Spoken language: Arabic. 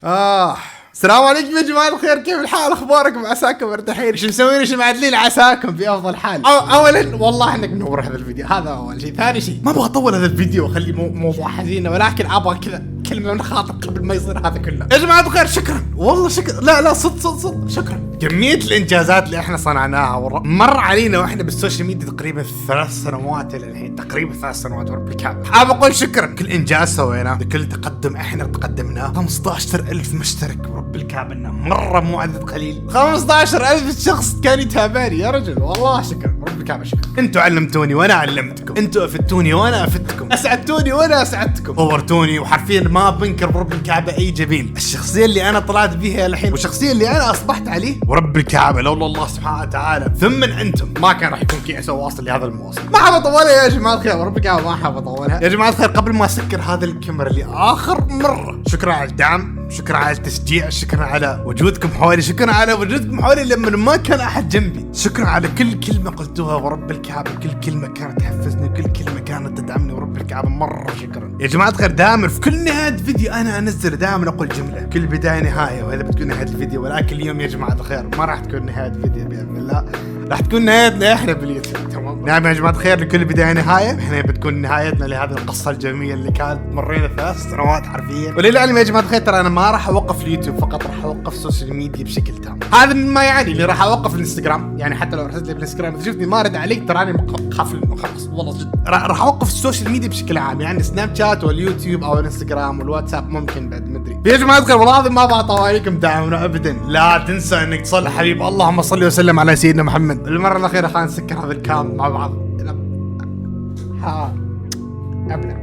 السلام عليكم يا جماعة الخير، كيف الحال؟ اخباركم؟ عساكم مرتاحين؟ شو مسوين؟ ايش معدلين؟ عساكم في افضل حال. اولا والله انك منور هذا الفيديو، هذا اول شيء. ثاني شيء ما ابغى اطول هذا الفيديو واخليه موضوع حزين، ولكن ابغى كذا كلمة من خاطر قبل ما يصير هذا كله. يا جماعة الخير شكرا، والله شكرا، لا صدق شكرا. كمية الانجازات اللي احنا صنعناها مر علينا واحنا بالسوشيال ميديا تقريبا 3 سنوات الى الحين، تقريبا 3 سنوات ورب الكعبة. حاب اقول شكرا، كل انجاز سويناه، كل تقدم احنا تقدمناه. 15,000 مشترك ورب الكعبة، انه مرة مو عدد قليل. 15,000 شخص كان يتابعني يا رجل، والله شكرا ورب الكعبة شكرا. انتوا علمتوني وانا علمتكم، انتوا افدتوني وانا افدتكم، اسعدتوني وانا اسعدتكم، طورتوني، وحرفيا ما بنكر ورب الكعبة اي جميل. الشخصية اللي انا طلعت بيها الحين والشخصية اللي انا اصبحت عليه ورب الكعبة لولا الله سبحانه وتعالى ثم انتم ما كان راح يكون كيس واصل لهذا المواصل. ما حاب اطولها يا جماعة الخير ورب الكعبة، ما حاب اطولها يا جماعة الخير. قبل ما اسكر هذا الكاميرا لاخر مرة، شكرا على الدعم، شكرا على التشجيع، شكرا على وجودكم حولي، شكرا على وجودكم حولي لما ما كان احد جنبي، شكرا على كل كلمة قلتوها ورب الكعبة، كل كلمة كانت تحفزني، كل كلمة كانت تدعمني ورب الكعبة، مرة شكرا يا جماعة الخير. دائما في كل نهاية فيديو انا انزل دائما اقول جملة، كل بداية نهاية، وهذا بتكون نهاية الفيديو. ولكن اليوم يا جماعة الخير ما راح تكون نهاية فيديو باذن الله، راح تكون نهايتنا احنا باليوتيوب. تمام؟ نعم يا جماعة الخير، لكل بداية نهاية، احنا بتكون نهايتنا لهذه القصة الجميلة اللي كانت مرينا 3 سنوات حرفيا. وللعلم يا جماعة الخير ترى انا ما راح اوقف اليوتيوب فقط، راح اوقف السوشيال ميديا بشكل تام. هذا ما يعني اللي راح اوقف الانستغرام، يعني حتى لو رحت لي بالانستغرام اذا شفتني ما ارد عليك تراني خاف انه خلاص والله جد راح اوقف السوشيال ميديا بشكل عام، يعني سناب شات واليوتيوب او الانستغرام والواتساب ممكن بعد ما ادري. يا جماعة الخير والله العظيم ما ابغى اطول عليكم دعمنا ابدا، لا تنسى انك تصلي حبيب اللهم صل وسلم على سيدنا محمد. المرة الأخيرة خلينا نسكر هذا الكام مع بعض. ها أبلغ